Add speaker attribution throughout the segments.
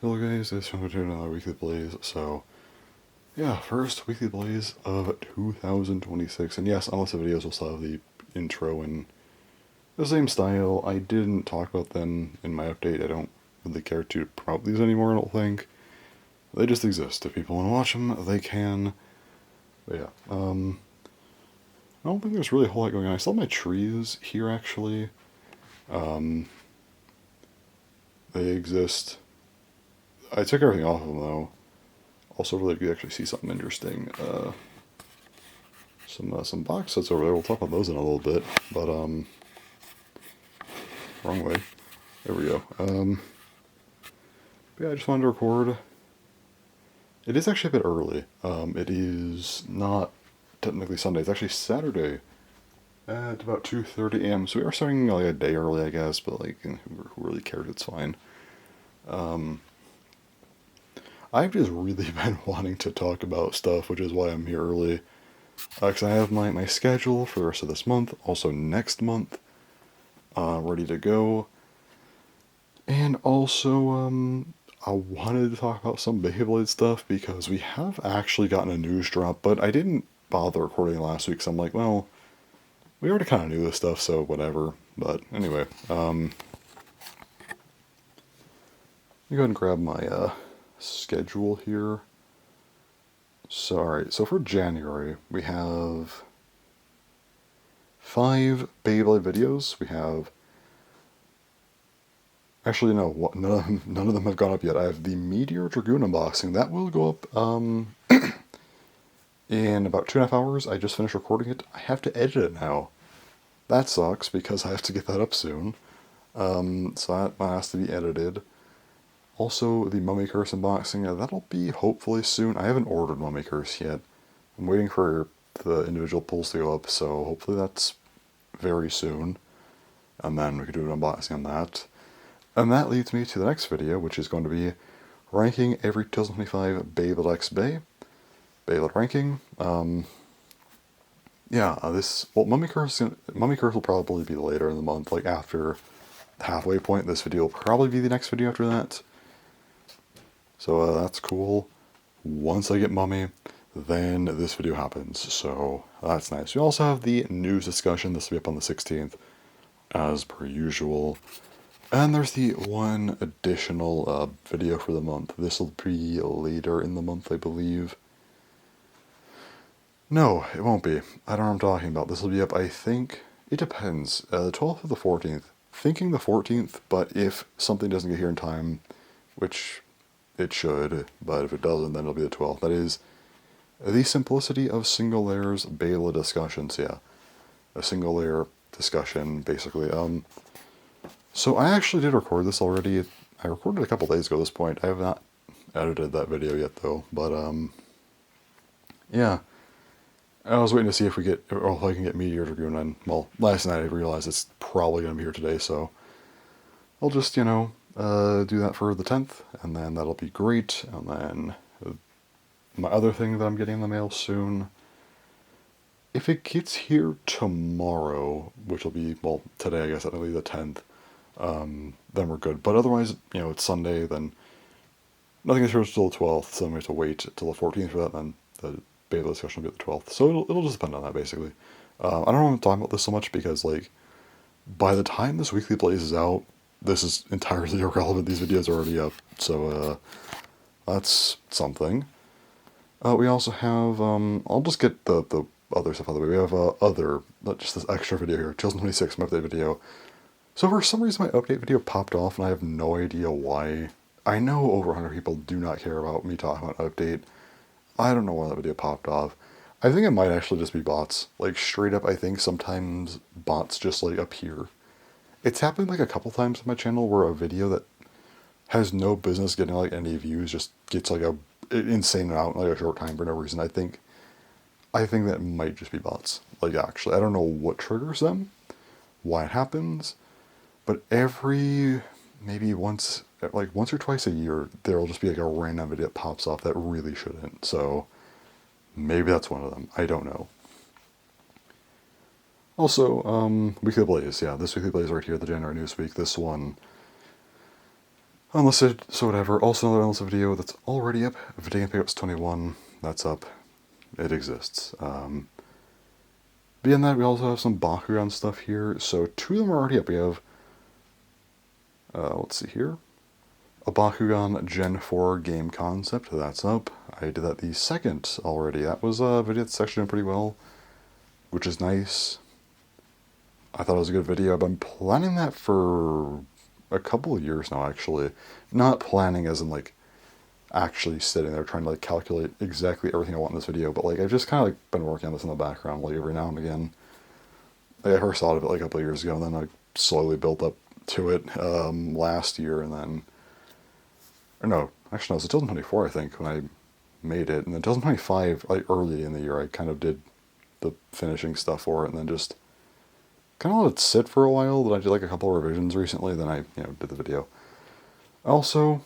Speaker 1: Hello guys, it's Sean to another Weekly Blaze. So, yeah, first Weekly Blaze of 2026. And yes, unless the videos will still have the intro and the same style, I didn't talk about them in my update. I don't really care to promote these anymore, I don't think. They just exist. If people want to watch them, they can. But yeah, I don't think there's really a whole lot going on. I still have my trees here, actually. They exist. I took everything off of them, though. Also, really, you actually see something interesting. Some box sets over there. We'll talk about those in a little bit. But wrong way. There we go. But yeah, I just wanted to record. It is actually a bit early. It is not technically Sunday. It's actually Saturday at about 2:30 a.m. So we are starting like a day early, I guess. But like, who really cares? It's fine. I've just really been wanting to talk about stuff, which is why I'm here early. Because I have my schedule for the rest of this month, also next month, ready to go. And also, I wanted to talk about some Beyblade stuff because we have actually gotten a news drop, but I didn't bother recording last week, so I'm like, well, we already kind of knew this stuff, so whatever. But anyway, let me go ahead and grab my schedule here. So, alright, so for January, we have 5 Beyblade videos. We have... Actually, no, none of them have gone up yet. I have the Meteor Dragoon unboxing. That will go up in about 2.5 hours. I just finished recording it. I have to edit it now. That sucks because I have to get that up soon. So that has to be edited. Also, the Mummy Curse unboxing. That'll be hopefully soon. I haven't ordered Mummy Curse yet. I'm waiting for the individual pulls to go up, so hopefully that's very soon. And then we could do an unboxing on that. And that leads me to the next video, which is going to be ranking every 2025 Beyblade X Beyblade ranking. Mummy Curse will probably be later in the month, like after the halfway point. This video will probably be the next video after that. So that's cool. Once I get Mummy, then this video happens. So that's nice. We also have the news discussion. This will be up on the 16th, as per usual. And there's the one additional video for the month. This will be later in the month, I believe. No, it won't be. I don't know what I'm talking about. This will be up, I think, it depends. The 12th or the 14th. Thinking the 14th, but if something doesn't get here in time, which it should, but if it doesn't, then it'll be the 12th. That is the simplicity of single layers Beyblade discussions. Yeah, a single layer discussion, basically. So I actually did record this already. I recorded it a couple days ago at this point. I have not edited that video yet, though. But, yeah. I was waiting to see if I can get Meteor Dragoon in. Well, last night I realized it's probably going to be here today, so I'll just, do that for the 10th, and then that'll be great. And then my other thing that I'm getting in the mail soon, if it gets here tomorrow, which will be, well, today, I guess, that'll be the 10th, then we're good. But otherwise, it's Sunday, then nothing is here until the 12th, so we have to wait until the 14th for that, then the Beyblade discussion will be the 12th. So it'll just depend on that, basically. I don't know why I'm talking about this so much, because, like, by the time this Weekly Blaze is out, this is entirely irrelevant. These videos are already up, so, that's something. We also have, I'll just get the other stuff out of the way. We have, not just this extra video here, 2026, my update video. So for some reason my update video popped off, and I have no idea why. I know over 100 people do not care about me talking about update. I don't know why that video popped off. I think it might actually just be bots. Like, straight up, I think sometimes bots just, like, appear. It's happened, like, a couple times on my channel where a video that has no business getting, like, any views just gets, like, an insane amount in, like, a short time for no reason. I think that might just be bots. Like, actually, I don't know what triggers them, why it happens, but maybe once or twice a year, there'll just be like a random video that pops off that really shouldn't. So maybe that's one of them. I don't know. Also, Weekly Blaze. Yeah, this Weekly Blaze right here, the January News Week. This one, Unlisted, so whatever. Also another unlisted video that's already up. Video Pickups 21, that's up. It exists. Beyond that, we also have some Bakugan stuff here. So 2 of them are already up. We have, let's see here. A Bakugan Gen 4 game concept, that's up. I did that the second already. That was a video that's actually doing pretty well, which is nice. I thought it was a good video. I've been planning that for a couple of years now, actually. Not planning as in, like, actually sitting there trying to, like, calculate exactly everything I want in this video, but, like, I've just kind of, like, been working on this in the background, like, every now and again. Like, I first thought of it, like, a couple of years ago, and then I slowly built up to it last year, and then... Or no, actually no, it was 2024, I think, when I made it. And then 2025, like, early in the year, I kind of did the finishing stuff for it, and then just kind of let it sit for a while. Then I did, like, a couple of revisions recently, then I, did the video. Also,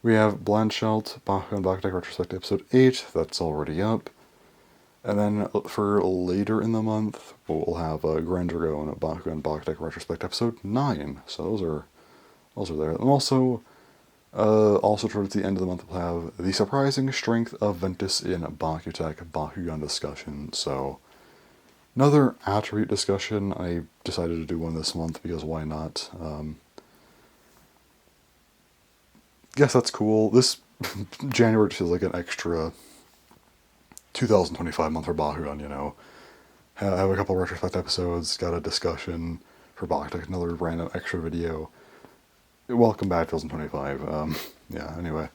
Speaker 1: we have Blanchelt, Bakugan Bakudek Retrospective Episode 8, that's already up. And then for later in the month, we'll have Grand Dragon and Bakugan Bakudek Retrospective Episode 9. So those are there. And also towards the end of the month, we'll have The Surprising Strength of Ventus in Bakutech Bakugan discussion. So, another attribute discussion. I decided to do one this month because why not? Guess that's cool. This January feels like an extra 2025 month for Bakugan, Have a couple retrospect episodes, got a discussion for Bakutech, another random extra video. Welcome back, 2025. Anyway.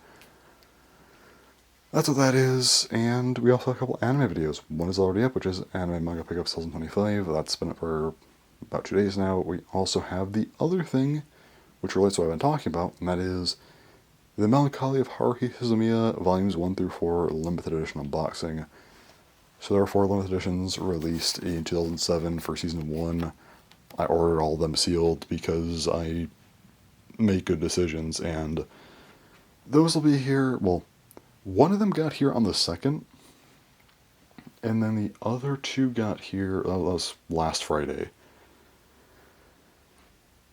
Speaker 1: That's what that is, and we also have a couple anime videos. One is already up, which is Anime Manga Pickups 2025. That's been up for about 2 days now. We also have the other thing, which relates to what I've been talking about, and that is The Melancholy of Haruhi Suzumiya, Volumes 1 through 4, Limited Edition Unboxing. So there are 4 limited editions released in 2007 for Season 1. I ordered all of them sealed because I make good decisions, and those will be here. Well, one of them got here on the 2nd, and then the other 2 got here, that was last Friday.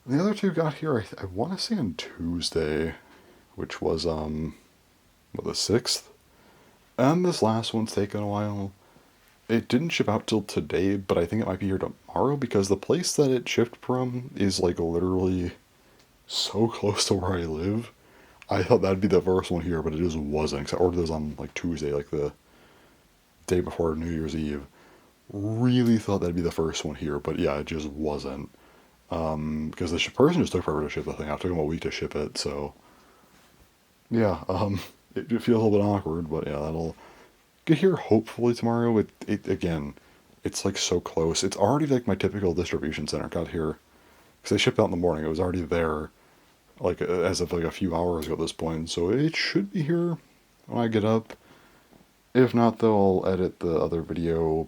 Speaker 1: The other 2 got here, I want to say on Tuesday, which was, the 6th. And this last one's taken a while. It didn't ship out till today, but I think it might be here tomorrow, because the place that it shipped from is, like, literally so close to where I live. I thought that'd be the first one here, but it just wasn't, because I ordered those on, like, Tuesday, like, the day before New Year's Eve. Really thought that'd be the first one here, but yeah, it just wasn't. Because the person just took forever to ship the thing out. It took them a week to ship it, so... Yeah, it feels a little bit awkward, but yeah, that'll get here hopefully tomorrow. Again, it's, like, so close. It's already, like, my typical distribution center got here. Because they shipped out in the morning. It was already there, like, as of, like, a few hours ago at this point. So it should be here when I get up. If not, though, I'll edit the other video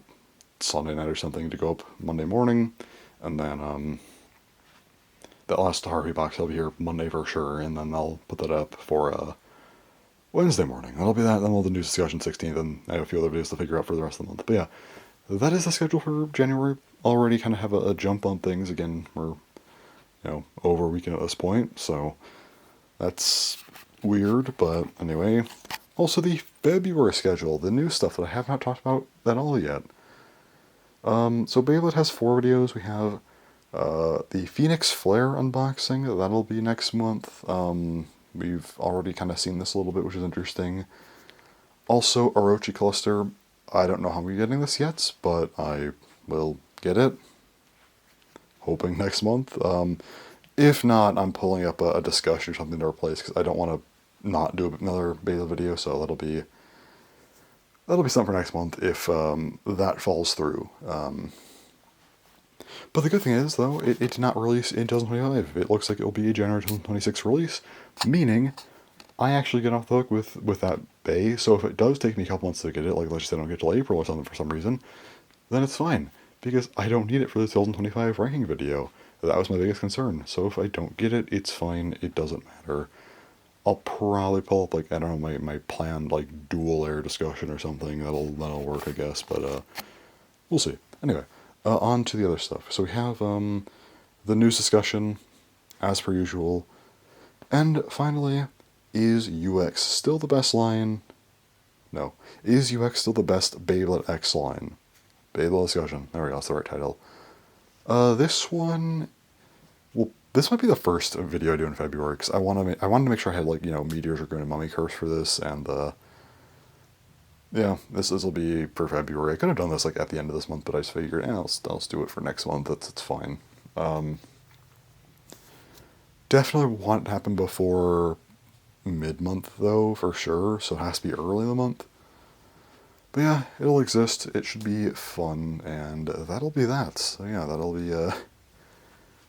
Speaker 1: Sunday night or something to go up Monday morning. And then, that last Haruhi box will be here Monday for sure. And then I'll put that up for, Wednesday morning. That'll be that. Then we'll do news discussion 16th. And I have a few other videos to figure out for the rest of the month. But yeah, that is the schedule for January. Already kind of have a jump on things. Again, we're, over a weekend at this point. So that's weird. But anyway. Also, the February schedule, the new stuff that I have not talked about at all yet. So Beyblade has 4 videos. We have the Phoenix Flare unboxing. That'll be next month. We've already kind of seen this a little bit, which is interesting. Also, Orochi Cluster. I don't know how we're getting this yet, but I will get it. Hoping next month. If not, I'm pulling up a discussion or something to replace, because I don't want to not do another beta video, so that'll be something for next month if that falls through. But the good thing is, though, it did not release in 2025. It looks like it will be a January 2026 release, meaning I actually get off the hook with that bay. So if it does take me a couple months to get it, like let's just say I don't get till April or something for some reason, then it's fine, because I don't need it for the 2025 ranking video. That was my biggest concern. So if I don't get it, it's fine. It doesn't matter. I'll probably pull up, like, I don't know, my planned, like, dual air discussion or something. That'll work, I guess, but, we'll see. Anyway, on to the other stuff. So we have, the news discussion. as per usual. And finally, is UX still the best line? No. Is UX still the best Beyblade X line? Beyblade discussion. There we go, that's the right title. This one, well, this might be the first video I do in February, because I wanted to make sure I had, like, Meteors Dragoon and Mummy Curse for this, and, yeah, this will be for February. I could have done this, like, at the end of this month, but I just figured, I'll just do it for next month, it's fine. Definitely want it to happen before mid-month, though, for sure, so it has to be early in the month. But yeah, it'll exist, it should be fun, and that'll be that. So yeah, that'll be a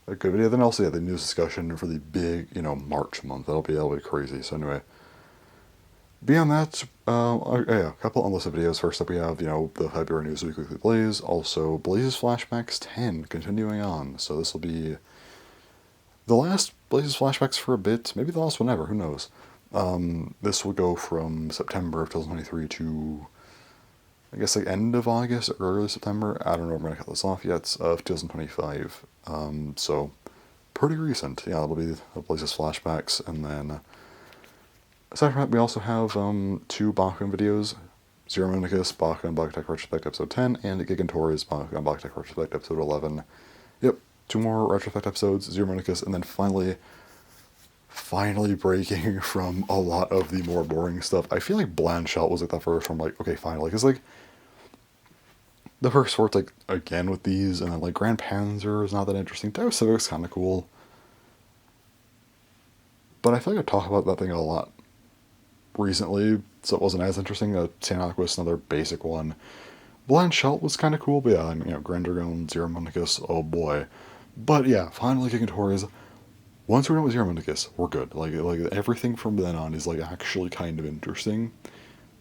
Speaker 1: good video. Then also, yeah, the news discussion for the big, March month. That'll be crazy. So anyway, beyond that, yeah, a couple unlisted videos. First up, we have, the February News Weekly Blaze. Also, Blaze's Flashbacks 10, continuing on. So this will be the last Blaze's Flashbacks for a bit. Maybe the last one ever, who knows. This will go from September of 2023 to, I guess, like end of August or early September. I don't know if I'm going to cut this off yet, of 2025. So, pretty recent. Yeah, it'll be the Blaze's Flashbacks. And then, aside from that, we also have 2 Bakugan videos. Zero Monicus, Bakugan Bakutech Retrospect Episode 10, and Gigantora's Bakugan Bakutech Retrospect Episode 11. Yep, 2 more Retrospect episodes, Zero Monicus, and then finally breaking from a lot of the more boring stuff. I feel like Blanchelt was like the first one, like, okay, finally, because, like, the first 4, it's like, again with these, and then, like, Grand Panzer is not that interesting. Deus Civic's kind of cool. But I feel like I talk about that thing a lot recently, so it wasn't as interesting. Sand Aquis, another basic one. Blanchelt was kind of cool, but yeah, I mean, Grand Dragon, Zero Monicus, oh boy. But yeah, finally kicking Torres. Once we're done with Zero Monicus, we're good. Like everything from then on is, like, actually kind of interesting,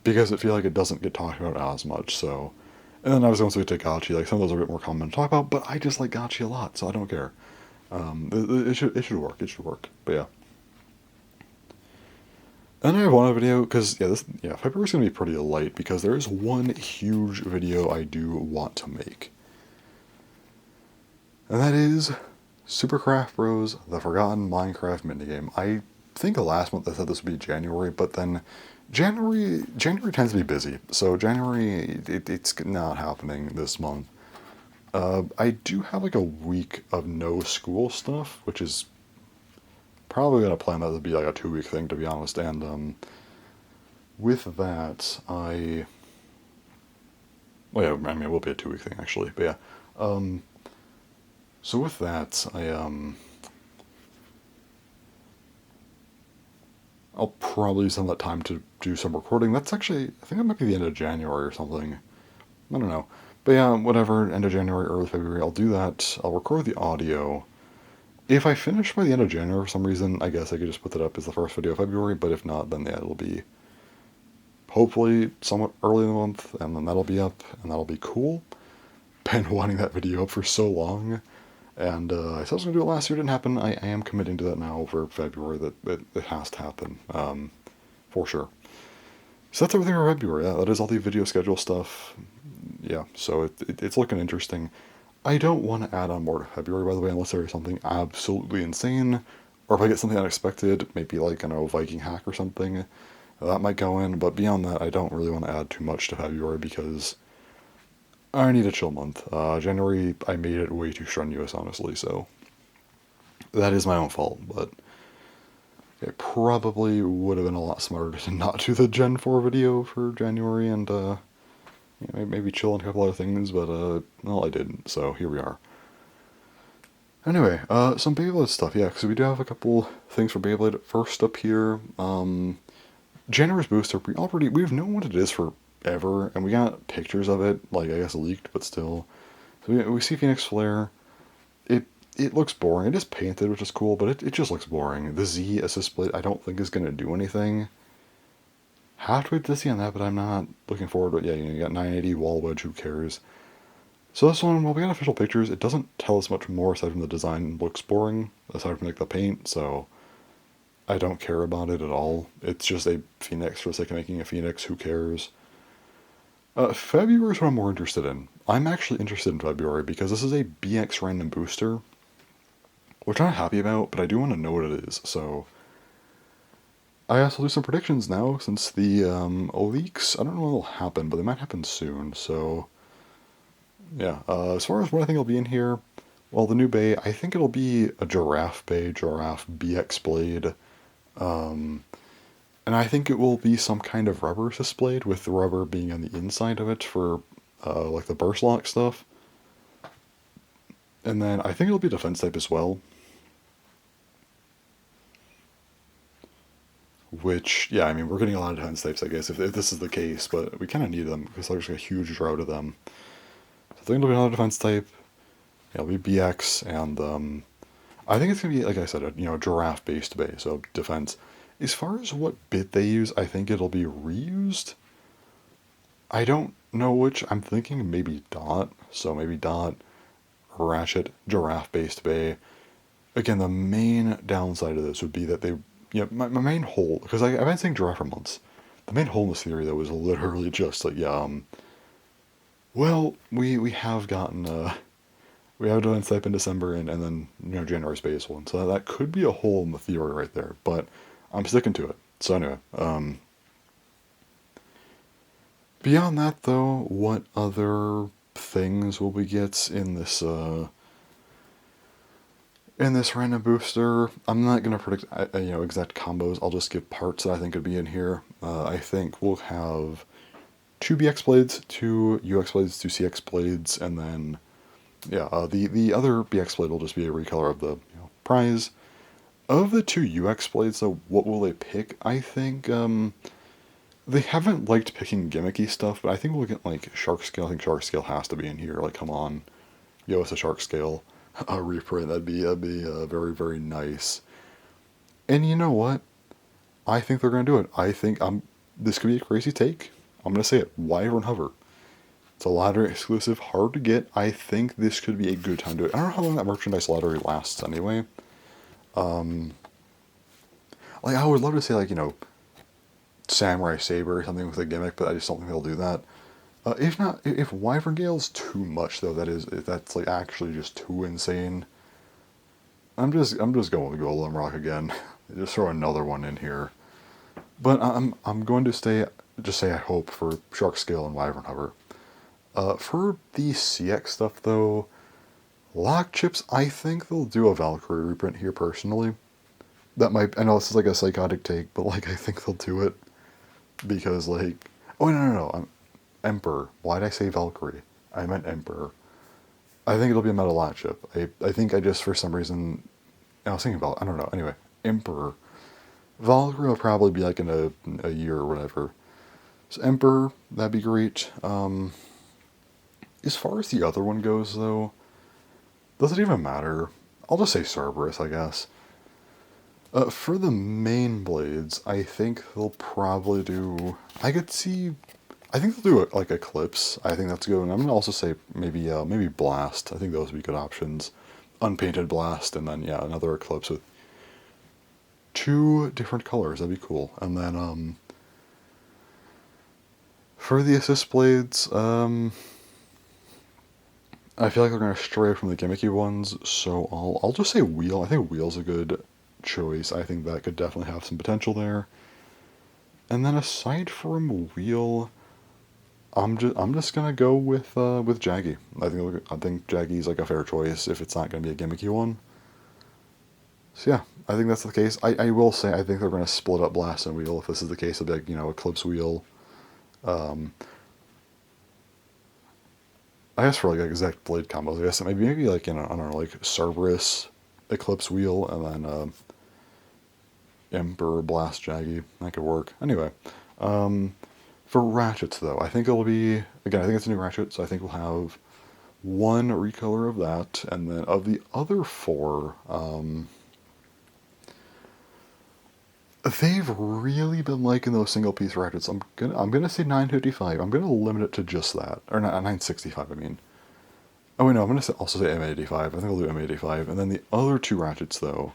Speaker 1: because I feel like it doesn't get talked about as much, so. And then I was also going to take Gachi, like, some of those are a bit more common to talk about, but I just like Gachi a lot, so I don't care. It should work, but yeah. And I have one other video, because, February's going to be pretty light, because there is one huge video I do want to make. And that is Super Craft Bros. The Forgotten Minecraft minigame. I think the last month I said this would be January, but then January tends to be busy, so January, it's not happening this month. I do have, like, a week of no school stuff, which is probably going to plan that to be, like, a 2-week thing, to be honest, and with that, well, yeah, I mean, it will be a 2-week thing, actually, but yeah, so with that, I'll probably use some of that time to do some recording. That's actually, I think it might be the end of January or something. I don't know. But yeah, whatever, end of January, early February, I'll do that. I'll record the audio. If I finish by the end of January for some reason, I guess I could just put that up as the first video of February, but if not, then yeah, it'll be hopefully somewhat early in the month, and then that'll be up, and that'll be cool. Been wanting that video up for so long. And I said I was going to do it last year, it didn't happen. I am committing to that now for February, that it has to happen, for sure. So that's everything for February. Yeah, that is all the video schedule stuff. Yeah, so it's looking interesting. I don't want to add on more to February, by the way, unless there is something absolutely insane, or if I get something unexpected, maybe like, Viking hack or something, that might go in, but beyond that, I don't really want to add too much to February, because I need a chill month. January, I made it way too strenuous, honestly, so that is my own fault, but it probably would have been a lot smarter to not do the Gen 4 video for January and maybe chill on a couple other things, but well, I didn't, so here we are. Anyway, some Beyblade stuff, yeah, because we do have a couple things for Beyblade. First up here, January's booster, we've known what it is forever, and we got pictures of it, like, I guess leaked, but still. So we see Phoenix Flare. It looks boring. It is painted, which is cool, but it just looks boring. The Z assist plate, I don't think is going to do anything. Have to wait to see on that, but I'm not looking forward to it. Yeah, you got 980 wall wedge, who cares? So this one, well, we got official pictures. It doesn't tell us much more aside from the design looks boring, aside from, like, the paint, so I don't care about it at all. It's just a Phoenix for the sake of making a Phoenix, who cares? February is what I'm more interested in. I'm actually interested in February because this is a BX random booster. which I'm not happy about, but I do want to know what it is. So I guess I'll do some predictions now since the leaks. I don't know when they'll happen, but they might happen soon. So yeah, as far as what I think will be in here, well, the new Bay, I think it'll be a Giraffe Bay, Giraffe BX Blade. Um, and I think it will be some kind of rubber blade with the rubber being on the inside of it for like the burst lock stuff. And then I think it'll be defense type as well. Which, yeah, I mean, we're getting a lot of defense types, I guess, if this is the case, but we kind of need them because there's a huge drought of them. So I think it'll be another defense type. It'll be BX, and I think it's gonna be, like I said, a giraffe based bay, so defense. As far as what bit they use, I think it'll be reused. I don't know which. I'm thinking maybe dot. So maybe dot, ratchet, giraffe based bay. Again, the main downside of this would be that they, my main hole, because I've been saying giraffe for months. The main hole in this theory, though, is literally just like, well, we have gotten, we have done type in December and then, January space one. So that could be a hole in the theory right there, but I'm sticking to it. So anyway, beyond that, though, what other things will we get in this random booster? I'm not gonna predict exact combos. I'll just give parts that I think could be in here. I think we'll have two BX blades, two UX blades, two CX blades, and then the other BX blade will just be a recolor of the prize. Of the two UX blades, though, what will they pick? I think they haven't liked picking gimmicky stuff, but I think we'll get like Shark Scale. I think Shark Scale has to be in here. Like, come on, yo, it's a Shark Scale reprint. That'd be very very nice. And you know what? I think they're gonna do it. I think this could be a crazy take. I'm gonna say it. Wyvern Hover. It's a lottery exclusive, hard to get. I think this could be a good time to do it. I don't know how long that merchandise lottery lasts anyway. Like, I would love to say, like, Samurai Saber or something with a gimmick, but I just don't think they'll do that. If not, if Wyvern Gale's too much, though, if that's like actually just too insane. I'm just going with Golem Rock again. Just throw another one in here. But I'm going to say I hope for Shark Scale and Wyvern Hover. For the CX stuff, though, Lock Chips, I think they'll do a Valkyrie reprint here personally. I know this is like a psychotic take, but like I think they'll do it because like, oh no, I'm Emperor. Why did I say Valkyrie? I meant Emperor. I think it'll be a metal Lock Chip. I think I just for some reason I was thinking about, I don't know. Anyway, Emperor. Valkyrie will probably be like in a year or whatever. So Emperor, that'd be great. As far as the other one goes, though, does it even matter? I'll just say Cerberus, I guess. For the main blades, I think they'll probably do. I think they'll do it like Eclipse. I think that's good. And I'm gonna also say maybe Blast. I think those would be good options. Unpainted Blast, and then another Eclipse with two different colors. That'd be cool. And then for the assist blades, I feel like they're gonna stray from the gimmicky ones, so I'll just say Wheel. I think Wheel's a good choice. I think that could definitely have some potential there. And then aside from Wheel, I'm just gonna go with Jaggy. I think Jaggy's like a fair choice if it's not gonna be a gimmicky one. So yeah, I think that's the case. I will say I think they're gonna split up Blast and Wheel. If this is the case, it'll be like Eclipse Wheel. I guess for like exact blade combos, I guess maybe like I don't know, like Cerberus, Eclipse Wheel, and then Emperor Blast Jaggy. That could work. Anyway, for ratchets though, I think it'll be again. I think it's a new ratchet, so I think we'll have one recolor of that, and then of the other four, they've really been liking those single piece ratchets. I'm gonna say 955. I'm gonna limit it to just that, or not 965. I mean. Oh wait, no, I'm gonna also say M85. I think I'll do M85, and then the other two ratchets though,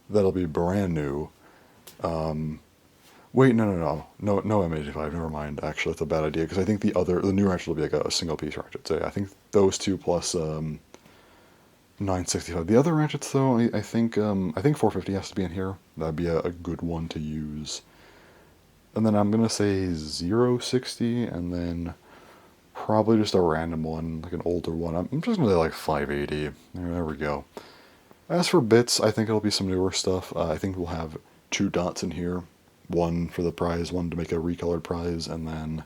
Speaker 1: that'll be brand new. Wait, no M85. Never mind. Actually, that's a bad idea because I think the new ratchet will be like a single piece ratchet. So yeah, I think those two plus 965. The other ratchets, though, I think 450 has to be in here. That'd be a good one to use. And then I'm gonna say 060, and then probably just a random one, like an older one. I'm just gonna say like 580. There we go. As for bits, I think it'll be some newer stuff. I think we'll have two dots in here. One for the prize, one to make a recolored prize, and then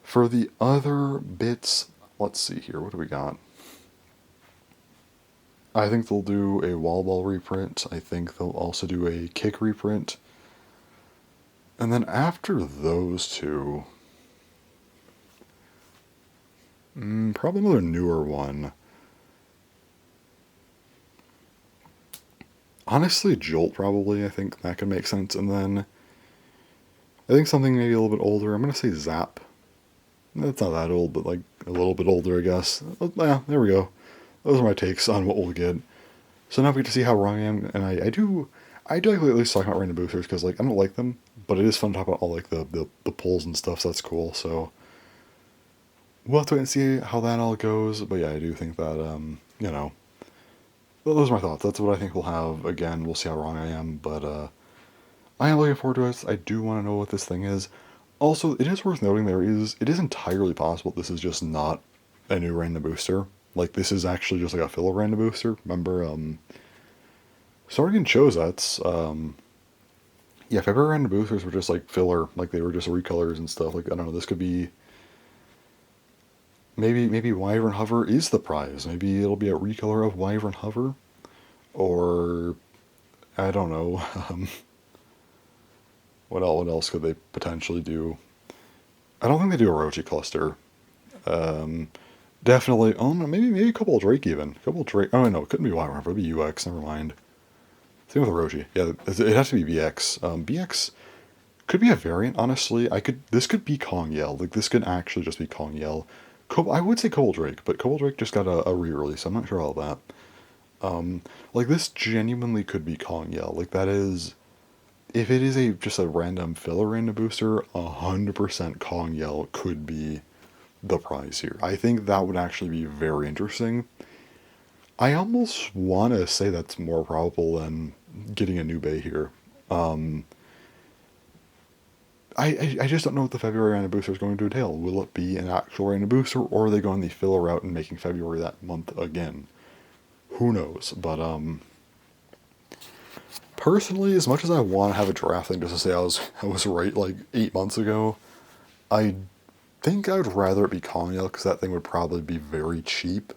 Speaker 1: for the other bits, let's see here, what do we got? I think they'll do a wall ball reprint. I think they'll also do a kick reprint. And then after those two, probably another newer one. Honestly, Jolt probably. I think that could make sense. And then I think something maybe a little bit older. I'm going to say Zap. That's not that old, but like a little bit older, I guess. Yeah, there we go. Those are my takes on what we'll get. So now we get to see how wrong I am. And I do like at least talk about random boosters because like I don't like them, but it is fun to talk about all like the pulls and stuff. So that's cool. So we'll have to wait and see how that all goes. But yeah, I do think that those are my thoughts. That's what I think we'll have. Again, we'll see how wrong I am, but I am looking forward to it. I do want to know what this thing is. Also, it is worth noting it is entirely possible this is just not a new random booster. Like this is actually just like a filler random booster. Remember, starting in Chosets, yeah, February random boosters were just like filler, like they were just recolors and stuff. Like I don't know, this could be maybe Wyvern Hover is the prize. Maybe it'll be a recolor of Wyvern Hover, or I don't know. What else could they potentially do? I don't think they do a Orochi cluster. Um, Definitely. Oh no, maybe a couple of Drake even. A couple of Drake. Oh no, it couldn't be Wyvern. It'd be UX. Never mind. Same with Orochi. Yeah, it has to be BX. BX could be a variant. Honestly, This could be Kong Yell. Like this could actually just be Kong Yell. I would say Cobalt Drake, but Cobalt Drake just got a re-release. I'm not sure all that. Like this genuinely could be Kong Yell. Like that is, if it is just a random filler random booster, 100% Kong Yell could be the prize here. I think that would actually be very interesting. I almost want to say that's more probable than getting a new Bay here. Um, I just don't know what the February random booster is going to entail. Will it be an actual random booster, or are they going the filler route and making February that month again? Who knows? But personally, as much as I want to have a draft thing just to say I was right like 8 months ago, I think I would rather it be Kong because that thing would probably be very cheap,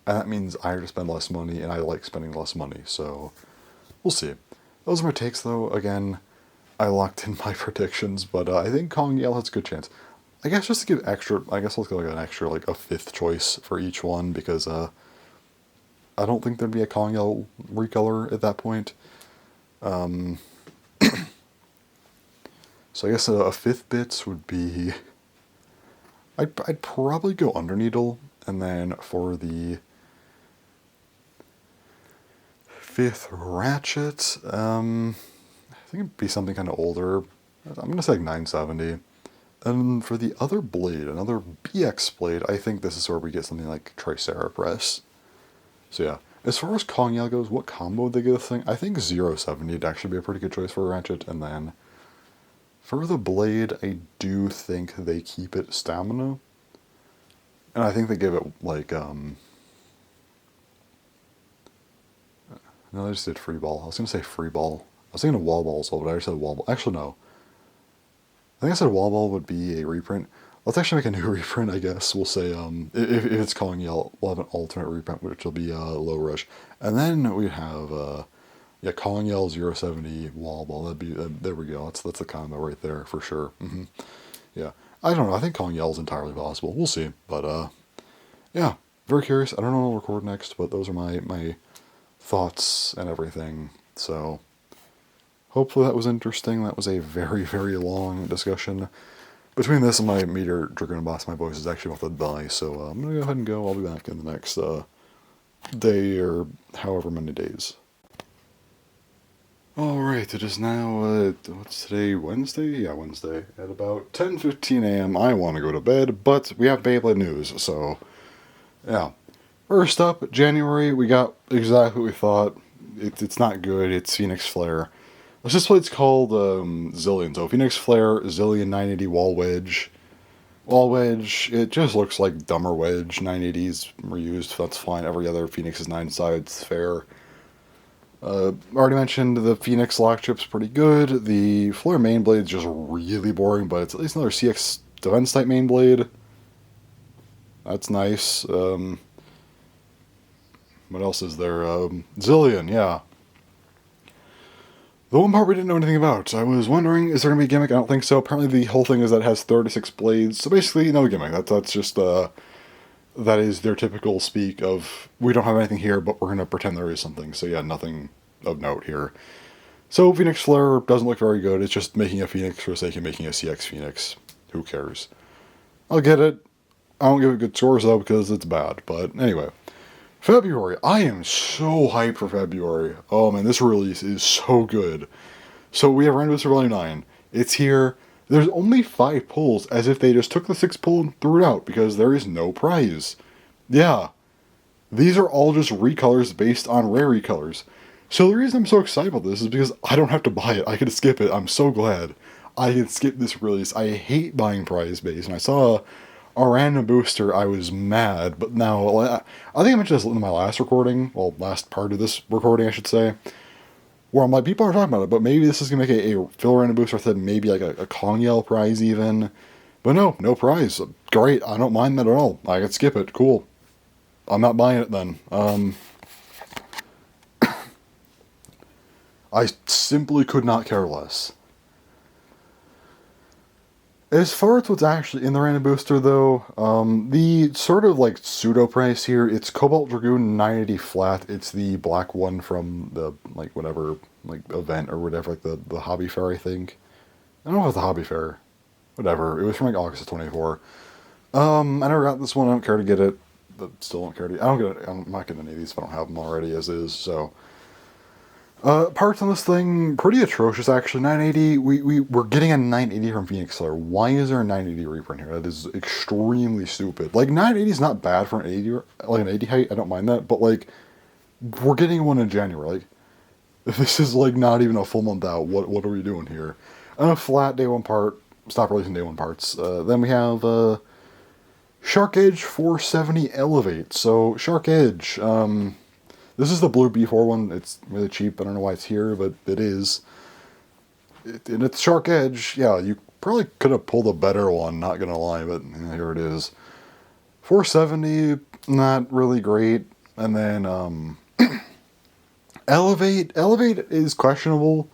Speaker 1: and that means I have to spend less money, and I like spending less money. So we'll see. Those are my takes, though. Again, I locked in my predictions, but I think Kong Yell has a good chance. I guess just to give extra, I guess let's go like an extra, like a fifth choice for each one, because I don't think there'd be a Kong Yell recolor at that point. Um, so I guess a fifth bits would be, I'd probably go Underneedle, and then for the fifth Ratchet, I think it'd be something kind of older. I'm gonna say like 970. And for the other blade, another BX blade, I think this is where we get something like Triceratops. So yeah, as far as Kong Yell goes, what combo would they give this thing? I think 070 would actually be a pretty good choice for a Ratchet. And then for the blade, I do think they keep it stamina. And I think they give it like, no, they just did free ball. I was going to say free ball. I was thinking of wall ball as well, but I already said wall ball. Actually, no. I think I said wall ball would be a reprint. Let's actually make a new reprint, I guess. We'll say, if it's Kong Yell, we'll have an alternate reprint, which will be Low Rush. And then we have, yeah, Kong Yell 070 wall ball. That'd be, there we go. That's the combo right there, for sure. Yeah. I don't know. I think Kong Yell is entirely possible. We'll see. But, yeah. Very curious. I don't know what I'll record next, but those are my thoughts and everything. So, hopefully that was interesting. That was a very, very long discussion. Between this and my meteor Dragoon boss, my voice is actually about to die, so I'm going to go ahead and go. I'll be back in the next day or however many days. Alright, it is now, what's today, Wednesday? Yeah, Wednesday. At about 10:15 a.m. I want to go to bed, but we have Beyblade news, so, yeah. First up, January, we got exactly what we thought. It's not good. It's Phoenix Flare. Let's just play. It's called Zillion. So Phoenix Flare, Zillion 980 Wall Wedge. Wall Wedge, it just looks like dumber Wedge. 980s reused, that's fine. Every other Phoenix is 9 sides, fair. Already mentioned the Phoenix lock chip's pretty good. The Flare main blade's just really boring, but it's at least another CX defense type main blade. That's nice. What else is there? Zillion, yeah. The one part we didn't know anything about. I was wondering, is there going to be a gimmick? I don't think so. Apparently the whole thing is that it has 36 blades. So basically, no gimmick. That's just, that is their typical speak of, we don't have anything here, but we're going to pretend there is something. So yeah, nothing of note here. So Phoenix Flare doesn't look very good. It's just making a Phoenix for the sake of making a CX Phoenix. Who cares? I'll get it. I don't give it good scores though because it's bad. But anyway. February. I am so hyped for February. Oh man, this release is so good. So we have Rainbow Volume 9. It's here. There's only 5 pulls, as if they just took the 6th pull and threw it out, because there is no prize. Yeah. These are all just recolors based on rare recolors. So the reason I'm so excited about this is because I don't have to buy it. I can skip it. I'm so glad I can skip this release. I hate buying prize base, and I saw a random booster, I was mad, but now, I think I mentioned this in my last recording, well, last part of this recording, I should say, where I'm like, people are talking about it, but maybe this is going to make a fill random booster, I said maybe like a Kong Yell prize even, but no prize. Great, I don't mind that at all. I could skip it, cool. I'm not buying it then. I simply could not care less. As far as what's actually in the random booster, though, the sort of like pseudo price here, it's Cobalt Dragoon 980 flat. It's the black one from the like whatever like event or whatever, like the Hobby Fair, I think. I don't know if it's the Hobby Fair, whatever. It was from like August of 24. I never got this one. I don't care to get it. But still don't care to. I don't get it. I'm not getting any of these if I don't have them already as is. So. Parts on this thing, pretty atrocious actually. 980, we're getting a 980 from Phoenix Flare. Why is there a 980 reprint here? That is extremely stupid. Like, 980 is not bad for an 80, like an 80 height, I don't mind that, but like, we're getting one in January. Like, this is like not even a full month out. What are we doing here? And a flat day one part, stop releasing day one parts. Then we have, Shark Edge 470 Elevate. So, Shark Edge, this is the blue B4 one. It's really cheap. I don't know why it's here, but it is. And it's Shark Edge. Yeah, you probably could have pulled a better one, not gonna lie, but here it is. 470, not really great. And then Elevate. Elevate is questionable.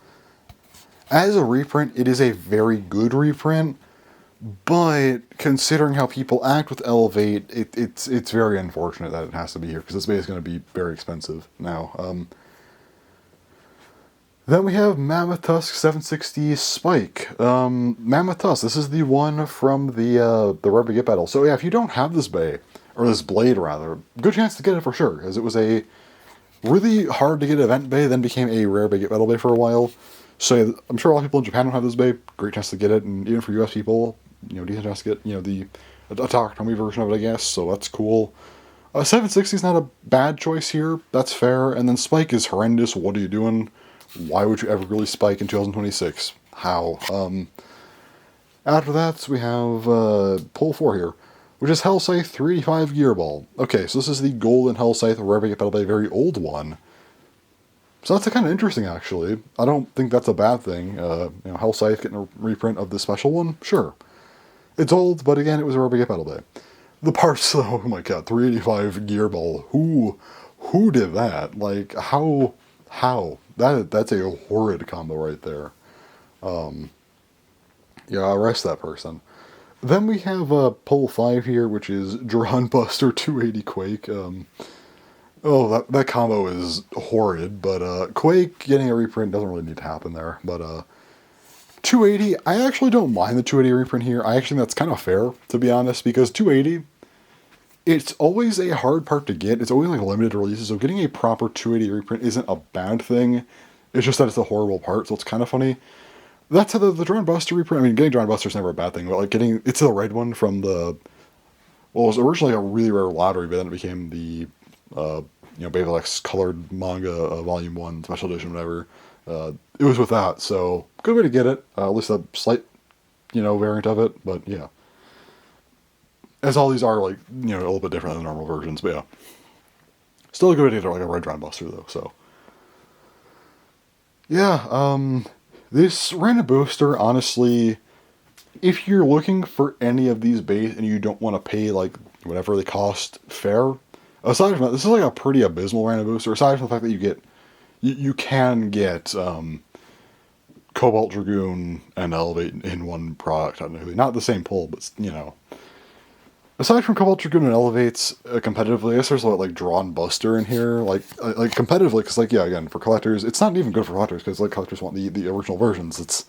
Speaker 1: As a reprint, it is a very good reprint. But considering how people act with Elevate, it's very unfortunate that it has to be here, because this base is going to be very expensive now. Then we have Mammoth Tusk 760 Spike. Mammoth Tusk, this is the one from the Rubber Get Battle. So yeah, if you don't have this bay, or this blade rather, good chance to get it for sure, because it was a really hard to get event bay, then became a rare Get Battle bay for a while. So yeah, I'm sure a lot of people in Japan don't have this bay. Great chance to get it, and even for US people, decent chance to get, the Takatomi version of it, I guess, so that's cool. 760 is not a bad choice here, that's fair, and then Spike is horrendous. What are you doing? Why would you ever really Spike in 2026? How? After that, we have pull 4 here, which is Hell Scythe 385 Gearball. Okay, so this is the golden Hell Scythe, wherever you get a very old one. So that's kind of interesting, actually. I don't think that's a bad thing. Hell Scythe getting a reprint of the special one? Sure. It's old, but again, it was a Rubber Get Battle Day. The parts, though, oh my god, 385 Gearball. Who did that? Like, how? That's a horrid combo right there. Yeah, arrest that person. Then we have pull 5 here, which is Drawn Buster 280 Quake. That combo is horrid, but Quake getting a reprint doesn't really need to happen there. But 280, I actually don't mind the 280 reprint here. I actually think that's kind of fair, to be honest, because 280, it's always a hard part to get. It's always like limited releases, so getting a proper 280 reprint isn't a bad thing. It's just that it's a horrible part, so it's kind of funny. That's how the Drawn Buster reprint, I mean, getting Drawn Buster is never a bad thing, but like it's the red one from the, well, it was originally a really rare lottery, but then it became the Beyblade X colored manga, volume 1, special edition, whatever. It was with that, so good way to get it. At least a slight, variant of it, but yeah. As all these are, like, a little bit different than the normal versions, but yeah. Still a good way to get like a Red Drum Buster, though, so. Yeah, this random booster, honestly, if you're looking for any of these base and you don't want to pay, like, whatever they cost fair, aside from that, this is like a pretty abysmal random booster, aside from the fact that you can get, Cobalt Dragoon and Elevate in one product, technically. Not the same pull, but, Aside from Cobalt Dragoon and Elevates competitively, I guess there's like Drawn Buster in here, like competitively, because again, for collectors, it's not even good for collectors, because collectors want the original versions. It's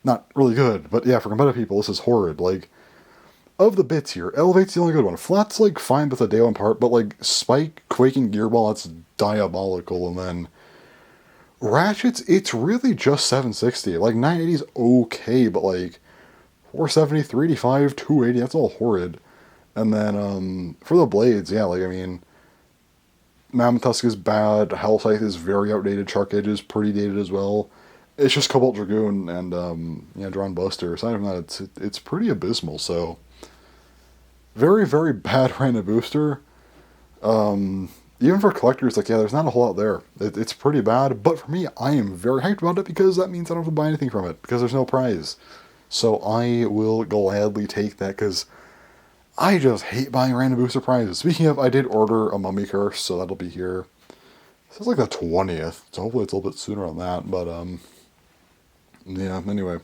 Speaker 1: not really good, but yeah, for competitive people, this is horrid. Like, of the bits here, Elevate's the only good one. Flat's fine with the day one part, but Spike, Quaking Gearball, that's diabolical, and then Ratchet's, it's really just 760. 980's okay, but 470, 385, 280, that's all horrid. And then, for the blades, yeah, Mammoth Tusk is bad, Hell Scythe is very outdated, Shark Edge is pretty dated as well. It's just Cobalt Dragoon and, Drawn Buster. Aside from that, it's pretty abysmal, so. Very, very bad random booster. Even for collectors, there's not a whole lot there. It's pretty bad, but for me, I am very hyped about it because that means I don't have to buy anything from it, because there's no prize. So I will gladly take that, because I just hate buying random booster prizes. Speaking of, I did order a Mummy Curse, so that'll be here. This is the 20th, so hopefully it's a little bit sooner on that, but, yeah, anyway.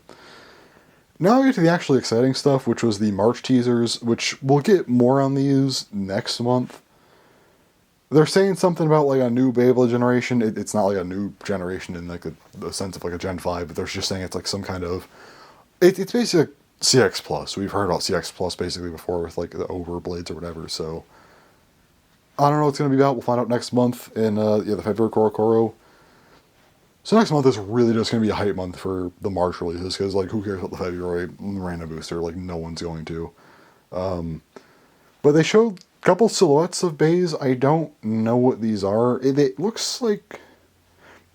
Speaker 1: Now we get to the actually exciting stuff, which was the March teasers, which we'll get more on these next month. They're saying something about, a new Beyblade generation. It's not, a new generation in, the sense of, a Gen 5, but they're just saying it's, some kind of... It's basically CX Plus. We've heard about CX Plus basically before with the Overblades or whatever, so I don't know what it's going to be about. We'll find out next month in the February Korokoro. So next month is really just going to be a hype month for the March releases, because who cares about the February random booster? No one's going to. But they showed a couple silhouettes of bays. I don't know what these are. It looks like...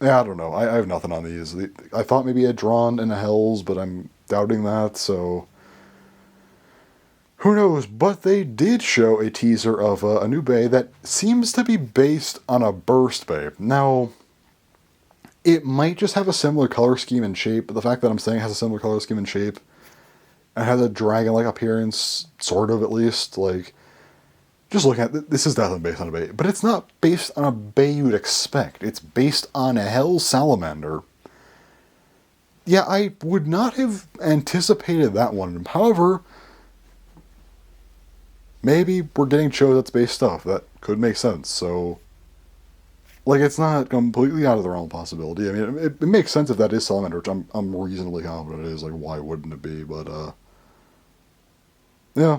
Speaker 1: Yeah, I don't know. I have nothing on these. I thought maybe a Drawn and a Hells, but I'm doubting that, so who knows. But they did show a teaser of a new bay that seems to be based on a Burst Bay. Now, it might just have a similar color scheme and shape, but the fact that I'm saying it has a similar color scheme and shape and has a dragon-like appearance, sort of at least, just looking at it, this is definitely based on a bay, but it's not based on a bay you'd expect. It's based on a Hell Salamander. Yeah, I would not have anticipated that one. However, maybe we're getting Chozetsu based stuff. That could make sense. So, it's not completely out of the realm of possibility. I mean, it makes sense if that is Salamander, which I'm reasonably confident it is. Why wouldn't it be? But, yeah,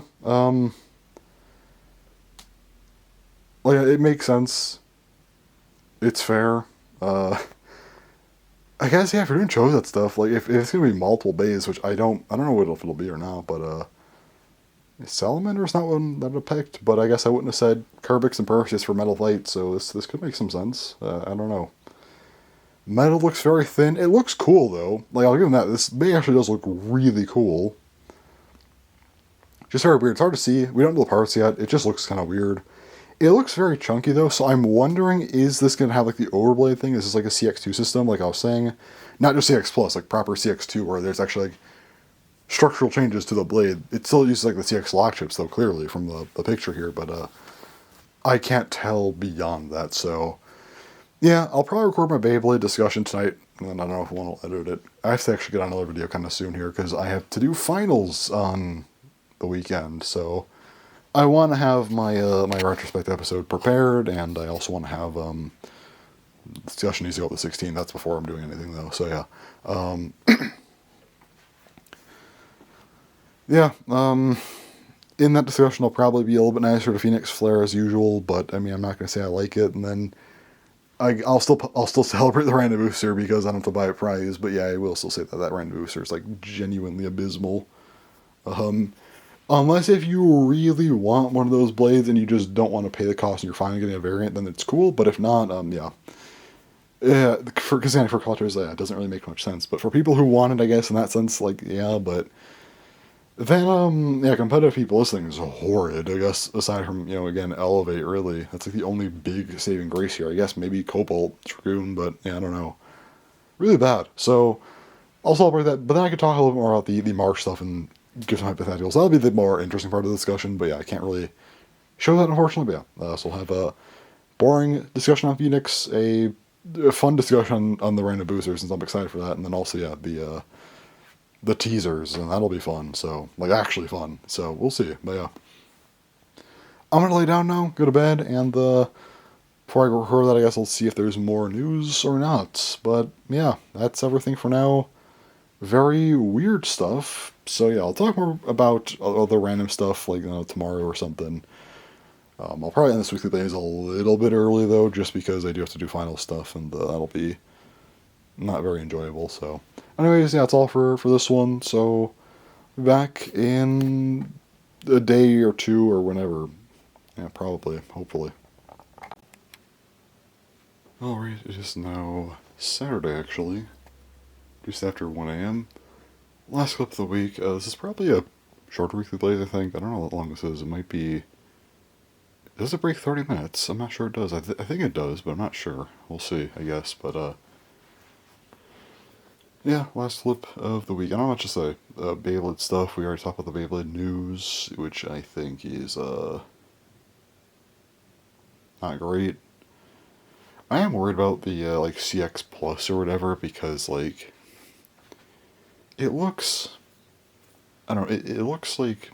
Speaker 1: it makes sense. It's fair. I guess, yeah, if you're doing Chozetsu stuff, if it's gonna be multiple bays, which I don't know if it'll be or not, but, Salamander's not one that I picked, but I guess I wouldn't have said Kerbix and Perseus for Metal Fight, so this could make some sense. I don't know. Metal looks very thin. It looks cool, though. I'll give them that. This bay actually does look really cool. Just very weird. It's hard to see. We don't know the parts yet. It just looks kind of weird. It looks very chunky, though, so I'm wondering, is this going to have, the Overblade thing? Is this, a CX2 system, like I was saying? Not just CX Plus, proper CX2, where there's actually, structural changes to the blade. It still uses, the CX lock chips, though, clearly, from the picture here, but, I can't tell beyond that, so... Yeah, I'll probably record my Beyblade discussion tonight, and then I don't know if I want to edit it. I have to actually get on another video kind of soon here, because I have to do finals on the weekend, so... I want to have my my retrospect episode prepared, and I also want to have discussion needs to go up to 16. That's before I'm doing anything, though. So yeah, yeah. In that discussion, I'll probably be a little bit nicer to Phoenix Flare as usual, but I mean, I'm not going to say I like it, and then I'll still celebrate the random booster because I don't have to buy a prize. But yeah, I will still say that random booster is genuinely abysmal. Unless if you really want one of those blades and you just don't want to pay the cost and you're finally getting a variant, then it's cool. But if not, yeah. Yeah, for collectors, yeah, it doesn't really make much sense. But for people who want it, I guess, in that sense, like, yeah, but then, yeah, competitive people, this thing is horrid, I guess, aside from, again, Elevate, really. That's, like, the only big saving grace here. I guess maybe Cobalt, Dragoon, but, yeah, I don't know. Really bad. So, I'll celebrate that, but then I could talk a little bit more about the March stuff and give some hypotheticals. That'll be the more interesting part of the discussion, but yeah, I can't really show that, unfortunately, but yeah. So we'll have a boring discussion on Phoenix, a fun discussion on the random boosters, since I'm excited for that, and then also, yeah, the teasers, and that'll be fun, so, like, actually fun, so we'll see, but yeah. I'm gonna lay down now, go to bed, and, before I record that, I guess I'll see if there's more news or not, but, yeah, that's everything for now. Very weird stuff, so yeah, I'll talk more about other random stuff, like, tomorrow or something. I'll probably end this weekly blaze a little bit early, though, just because I do have to do final stuff, and that'll be not very enjoyable, so. Anyways, yeah, that's all for this one, so back in a day or two or whenever. Yeah, probably, hopefully. Alright, it is now Saturday, actually, just after 1 a.m. Last clip of the week. This is probably a shorter weekly blaze, I think. I don't know how long this is. It might be... Does it break 30 minutes? I'm not sure it does. I think it does, but I'm not sure. We'll see, I guess. But, yeah, last clip of the week. I don't know what to say. Beyblade stuff. We already talked about the Beyblade news, which I think is, not great. I am worried about the, like, CX Plus or whatever, because, like, it looks... I don't know, it looks like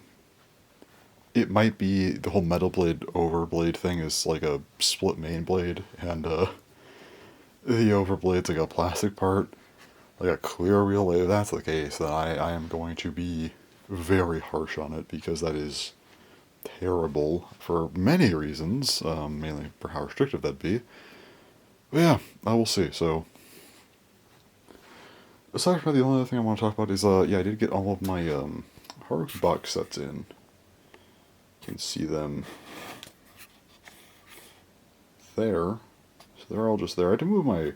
Speaker 1: it might be the whole Metal Blade Overblade thing is like a split main blade, and the Overblade's like a plastic part, like a clear wheel. If that's the case, then I am going to be very harsh on it, because that is terrible for many reasons, mainly for how restrictive that'd be. But yeah, I will see. So, aside from that, the only other thing I want to talk about is, yeah, I did get all of my Haruki box sets in. You can see them there. So they're all just there. I had to move my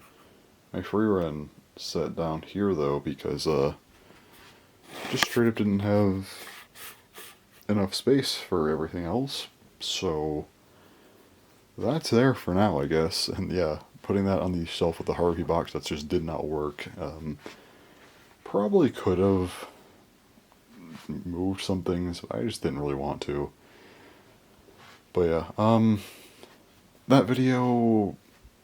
Speaker 1: Freerun set down here, though, because just straight up didn't have enough space for everything else. So that's there for now, I guess. And yeah, putting that on the shelf with the Haruki box that just did not work. Probably could have moved some things, but I just didn't really want to. But yeah, that video,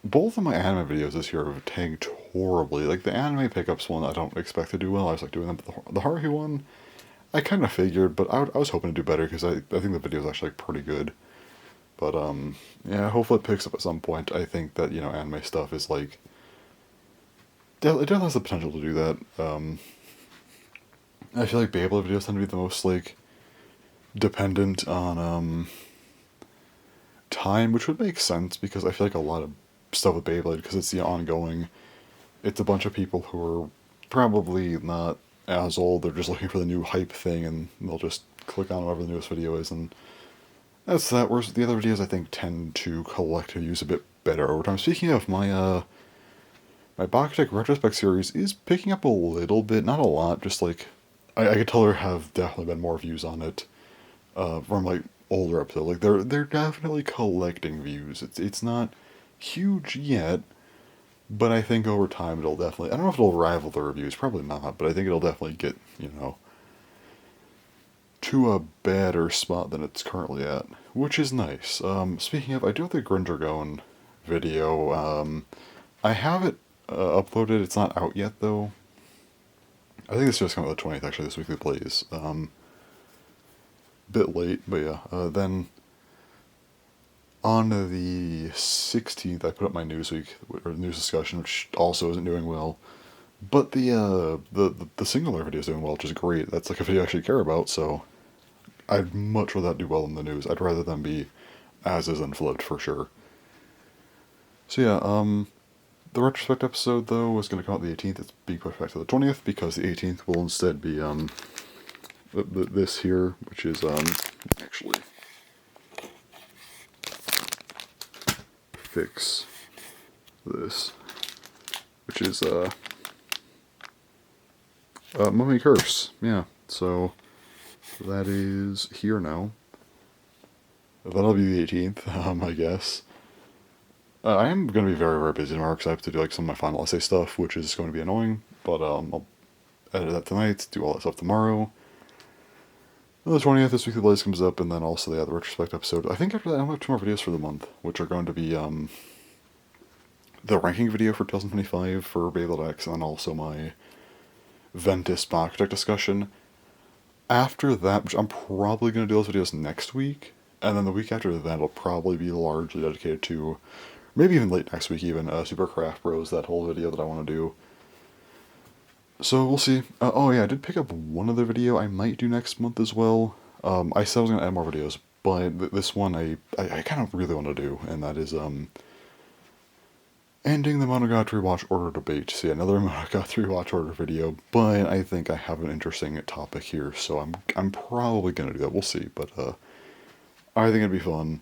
Speaker 1: both of my anime videos this year have tanked horribly. Like, the anime pickups one, I don't expect to do well. I was like doing them, but the Haruhi one, I kind of figured, but I was hoping to do better, because I think the video is actually, like, pretty good. But, yeah, hopefully it picks up at some point. I think that, anime stuff is, like, it definitely has the potential to do that. I feel like Beyblade videos tend to be the most, like, dependent on, time, which would make sense, because I feel like a lot of stuff with Beyblade, because it's the ongoing, it's a bunch of people who are probably not as old, they're just looking for the new hype thing, and they'll just click on whatever the newest video is, and that's that. Whereas the other videos, I think, tend to collect views a bit better over time. Speaking of, my Bakutech Retrospect series is picking up a little bit, not a lot, just like, I could tell there have definitely been more views on it, from, like, older episodes. Like, they're definitely collecting views. It's not huge yet, but I think over time it'll definitely, I don't know if it'll rival the reviews, probably not, but I think it'll definitely get, to a better spot than it's currently at, which is nice. Speaking of, I do have the Grim Dragon video. I have it uploaded. It's not out yet, though. I think it's just coming out the 20th, actually, this weekly plays. Bit late, but yeah. Then on the 16th, I put up my Newsweek, or news discussion, which also isn't doing well. But the singular video is doing well, which is great. That's like a video I actually care about, so I'd much rather that do well in the news. I'd rather them be as is and flipped, for sure. So yeah, the retrospect episode, though, was going to come out the 18th. It's being pushed back to the 20th, because the 18th will instead be, this here, which is actually fix this, which is Mummy Curse. Yeah, so that is here now. That'll be the 18th, I guess. I am going to be very, very busy tomorrow because I have to do like some of my final essay stuff, which is going to be annoying. But I'll edit that tonight, do all that stuff tomorrow. On the 20th, this weekly Blaze comes up, and then also the retrospect episode. I think after that, I'll have 2 more videos for the month, which are going to be the ranking video for 2025 for Beyblade X, and then also my Ventus box deck discussion. After that, which I'm probably going to do those videos next week, and then the week after that will probably be largely dedicated to, maybe even late next week even, Super Craft Bros, that whole video that I want to do. So we'll see. Oh yeah, I did pick up one other video I might do next month as well. I said I was going to add more videos, but this one I kind of really want to do, and that is ending the Monogatari Watch Order debate. See, another Monogatari Watch Order video, but I think I have an interesting topic here, so I'm probably going to do that. We'll see, but I think it'd be fun.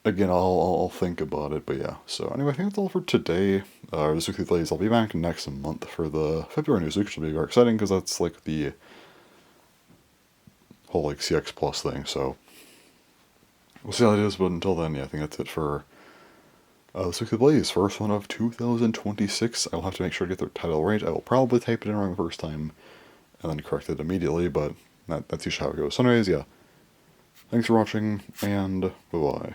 Speaker 1: Again, I'll think about it, but yeah. So anyway, I think that's all for today. This weekly plays. I'll be back next month for the February news week, which will be very exciting because that's like the whole like CX Plus thing. So we'll see how it is. But until then, yeah, I think that's it for this weekly Blaze, first one of 2026. I will have to make sure to get the title right. I will probably type it in wrong the first time and then correct it immediately, but that's usually how it goes. So anyways, yeah. Thanks for watching, and bye-bye.